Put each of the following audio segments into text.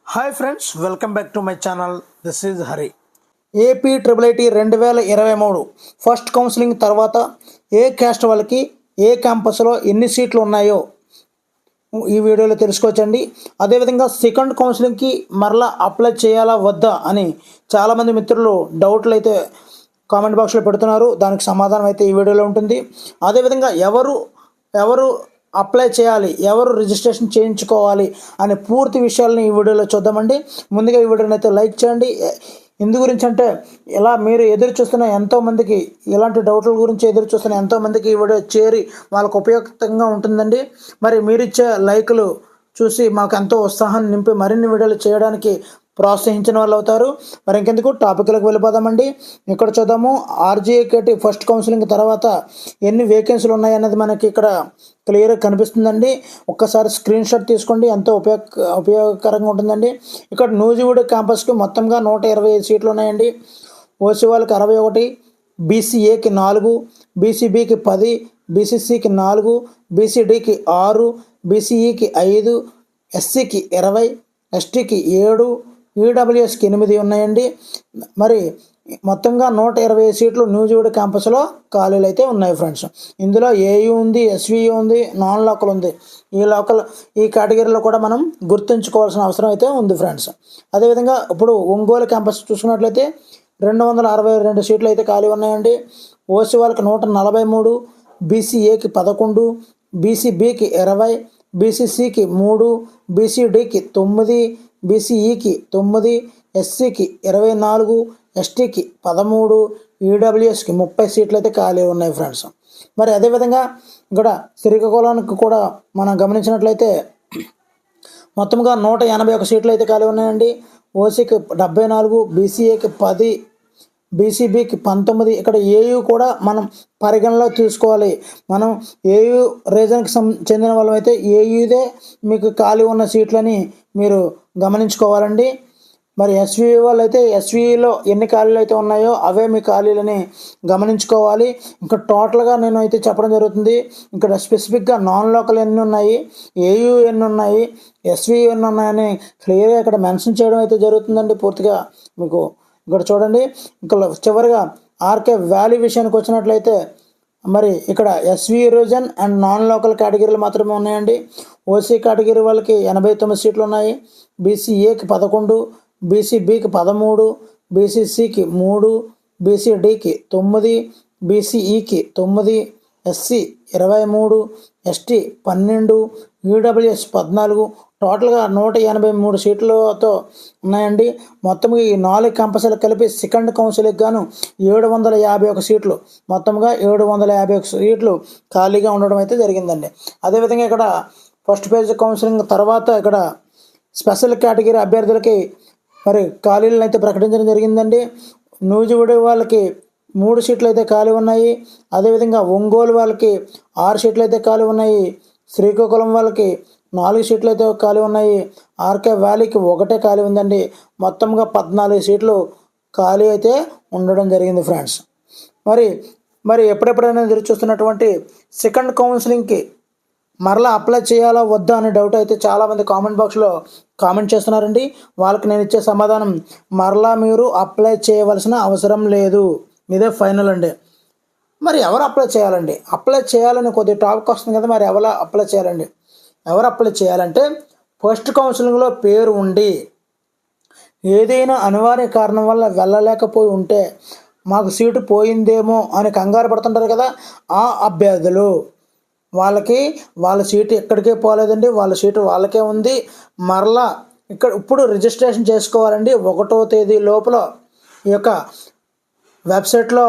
Hi friends, welcome back to my channel. This is Hari. AP triple IT 2023 first counselling తర్వాత ఏ caste వాళ్ళకి ఏ క్యాంపస్లో ఎన్ని సీట్లు ఉన్నాయో ఈ వీడియోలో తెలుసుకోవచ్చండి. అదేవిధంగా సెకండ్ కౌన్సిలింగ్కి మరలా అప్లై చేయాలా వద్దా అని చాలామంది మిత్రులు డౌట్లు అయితే కామెంట్ బాక్స్లో పెడుతున్నారు. దానికి సమాధానం అయితే ఈ వీడియోలో ఉంటుంది. అదేవిధంగా ఎవరు అప్లై చేయాలి, ఎవరు రిజిస్ట్రేషన్ చేయించుకోవాలి అనే పూర్తి విషయాలను ఈ వీడియోలో చూద్దామండి. ముందుగా ఈ వీడియోని అయితే లైక్ చేయండి. ఎందు గురించి అంటే ఇలా మీరు ఎదురు చూస్తున్న ఎంతోమందికి, ఇలాంటి డౌట్ల గురించి ఎదురు చూస్తున్న ఎంతోమందికి ఈ వీడియో చేరి వాళ్ళకు ఉపయుక్తంగా ఉంటుందండి. మరి మీరిచ్చే లైకులు చూసి మాకు ఎంతో ఉత్సాహాన్ని నింపి మరిన్ని వీడియోలు చేయడానికి ప్రోత్సహించిన వాళ్ళు అవుతారు. మరి ఇంకెందుకు టాపిక్లకు వెళ్ళిపోదామండి. ఇక్కడ చూద్దాము. ఆర్జీఏకేటీ ఫస్ట్ కౌన్సిలింగ్ తర్వాత ఎన్ని వేకెన్సీలు ఉన్నాయన్నది మనకి ఇక్కడ క్లియర్గా కనిపిస్తుందండి. ఒక్కసారి స్క్రీన్ షాట్ తీసుకోండి, ఎంతో ఉపయోగకరంగా ఉంటుందండి. ఇక్కడ నూజివీడు క్యాంపస్కి మొత్తంగా 125 సీట్లు ఉన్నాయండి. ఓసీ వాళ్ళకి 61, బీసీఏకి 4, బీసీబీకి 10, బీసీసీకి 4, బీసీడీకి 6, బీసీఈకి 5, ఎస్సీకి 20, ఎస్టీకి 7, ఈడబ్ల్యూఎస్కి 8 ఉన్నాయండి. మరి మొత్తంగా 120 సీట్లు నూజివీడు క్యాంపస్లో ఖాళీలు అయితే ఉన్నాయి ఫ్రెండ్స్. ఇందులో ఏయూ ఉంది, ఎస్వీయూ ఉంది, నాన్ లోకల్ ఉంది. ఈ కేటగిరీలో కూడా మనం గుర్తుంచుకోవాల్సిన అవసరం అయితే ఉంది ఫ్రెండ్స్. అదేవిధంగా ఇప్పుడు ఒంగోలు క్యాంపస్ చూసుకున్నట్లయితే 262 సీట్లు అయితే ఖాళీ ఉన్నాయండి. ఓసీ వాళ్ళకి 143, బీసీఏకి 11, బీసీబీకి 20, బీసీసీకి 3, బీసీడీకి 9, బీసీఈకి 9, ఎస్సీకి 24, ఎస్టీకి 13, ఈడబ్ల్యూఎస్కి 30 సీట్లు అయితే ఖాళీ ఉన్నాయి ఫ్రెండ్స్. మరి అదేవిధంగా ఇక్కడ శ్రీకాకుళానికి కూడా మనం గమనించినట్లయితే మొత్తంగా 181 సీట్లు అయితే ఖాళీ ఉన్నాయండి. ఓసీకి 74, బీసీఏకి 10, బీసీబీకి 19. ఇక్కడ ఏయూ కూడా మనం పరిగణలో తీసుకోవాలి. మనం ఏయూ రీజన్కి చెందిన వాళ్ళం అయితే ఏయూదే మీకు ఖాళీ ఉన్న సీట్లని మీరు గమనించుకోవాలండి. మరి ఎస్వీ వాళ్ళు అయితే ఎస్వీలో ఎన్ని ఖాళీలు అయితే ఉన్నాయో అవే మీ ఖాళీలని గమనించుకోవాలి. ఇంకా టోటల్గా నేను అయితే చెప్పడం జరుగుతుంది. ఇక్కడ స్పెసిఫిక్గా నాన్ లోకల్ ఎన్ని ఉన్నాయి, ఏయూ ఎన్ని ఉన్నాయి, ఎస్వీ ఎన్ని ఉన్నాయని క్లియర్గా ఇక్కడ మెన్షన్ చేయడం అయితే జరుగుతుందండి. పూర్తిగా మీకు ఇక్కడ చూడండి. ఇంకా చివరిగా ఆర్కే వ్యాలీ విషయానికి వచ్చినట్లయితే మరి ఇక్కడ SV region and non local కేటగిరీలు మాత్రమే ఉన్నాయండి. ఓసీ కేటగిరీ వాళ్ళకి 89 సీట్లు ఉన్నాయి. బీసీఏకి 11, బీసీబీకి 13, బీసీసీకి 3, బీసీడీకి 9, బీసీఈకి 9, ఎస్సీ 23, ఎస్టీ 12, ఈడబ్ల్యూఎస్ 14. టోటల్గా 183 సీట్లతో ఉన్నాయండి. మొత్తం ఈ 4 క్యాంపస్లు కలిపి సెకండ్ కౌన్సిల్కి గాను 751 సీట్లు, మొత్తంగా 751 సీట్లు ఖాళీగా ఉండడం అయితే జరిగిందండి. అదేవిధంగా ఇక్కడ ఫస్ట్ పేజ్ కౌన్సిలింగ్ తర్వాత ఇక్కడ స్పెషల్ కేటగిరీ అభ్యర్థులకి మరి ఖాళీలను అయితే ప్రకటించడం జరిగిందండి. నూజివీడు వాళ్ళకి 3 సీట్లు అయితే ఖాళీ ఉన్నాయి. అదేవిధంగా ఒంగోలు వాళ్ళకి 6 సీట్లు అయితే ఖాళీ ఉన్నాయి. శ్రీకాకుళం వాళ్ళకి 4 సీట్లు అయితే ఖాళీ ఉన్నాయి. ఆర్కే వ్యాలీకి 1 ఖాళీ ఉందండి. మొత్తంగా 14 సీట్లు ఖాళీ అయితే ఉండడం జరిగింది ఫ్రెండ్స్. మరి ఎప్పుడెప్పుడైనా ఎదురు చూస్తున్నటువంటి సెకండ్ కౌన్సిలింగ్కి మరలా అప్లై చేయాలా వద్దా అనే డౌట్ అయితే చాలామంది కామెంట్ బాక్స్లో కామెంట్ చేస్తున్నారండి. వాళ్ళకి నేను ఇచ్చే సమాధానం, మరలా మీరు అప్లై చేయవలసిన అవసరం లేదు, ఇదే ఫైనల్ అండి. మరి ఎవరు అప్లై చేయాలండి? అప్లై చేయాలని కొద్దిగా టాపిక్ వస్తుంది కదా. మరి ఎవరు అప్లై చేయాలండి? ఎవరు అప్లై చేయాలంటే ఫస్ట్ కౌన్సిలింగ్లో పేరు ఉండి ఏదైనా అనివార్య కారణం వల్ల వెళ్ళలేకపోయి ఉంటే, మాకు సీటు పోయిందేమో అని కంగారు పడుతుంటారు కదా, ఆ అభ్యర్థులు వాళ్ళకి వాళ్ళ సీటు ఎక్కడికే పోలేదండి, వాళ్ళ సీటు వాళ్ళకే ఉంది. మరలా ఇప్పుడు రిజిస్ట్రేషన్ చేసుకోవాలండి. 1వ తేదీ లోపల ఈ యొక్క వెబ్సైట్లో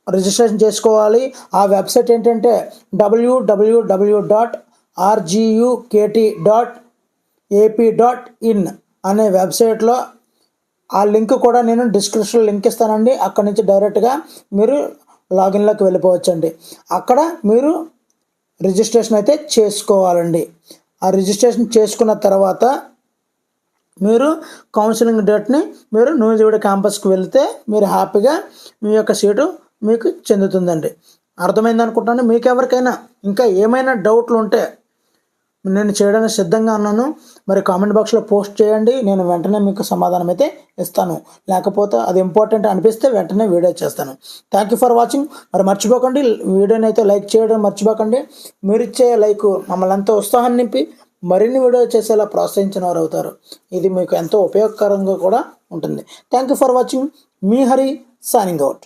రిజిస్ట్రేషన్ చేసుకోవాలి. ఆ వెబ్సైట్ ఏంటంటే www.rgukt.ap.in అనే వెబ్సైట్లో. ఆ లింక్ కూడా నేను డిస్క్రిప్షన్లో లింక్ ఇస్తానండి. అక్కడి నుంచి డైరెక్ట్గా మీరు లాగిన్లోకి వెళ్ళిపోవచ్చండి. అక్కడ మీరు రిజిస్ట్రేషన్ అయితే చేసుకోవాలండి. ఆ రిజిస్ట్రేషన్ చేసుకున్న తర్వాత మీరు కౌన్సిలింగ్ డేట్ని మీరు నూజివీడు క్యాంపస్కి వెళ్తే మీరు హ్యాపీగా మీ యొక్క సీటు మీకు చెందుతుందండి. అర్థమైంది అనుకుంటున్నాను. మీకు ఎవరికైనా ఇంకా ఏమైనా డౌట్లు ఉంటే నేను చేయడానికి సిద్ధంగా ఉన్నాను. మరి కామెంట్ బాక్స్లో పోస్ట్ చేయండి, నేను వెంటనే మీకు సమాధానం అయితే ఇస్తాను. లేకపోతే అది ఇంపార్టెంట్ అనిపిస్తే వెంటనే వీడియో చేస్తాను. Thank you for watching. మరి మర్చిపోకండి, వీడియోని అయితే లైక్ చేయడం మర్చిపోకండి. మీరు ఇచ్చే లైక్ మమ్మల్ని ఎంతో ఉత్సాహాన్ని నింపి మరిన్ని వీడియో చేసేలా ప్రోత్సహించిన వారు అవుతారు. ఇది మీకు ఎంతో ఉపయోగకరంగా కూడా ఉంటుంది. Thank you for watching. Me Hari signing out.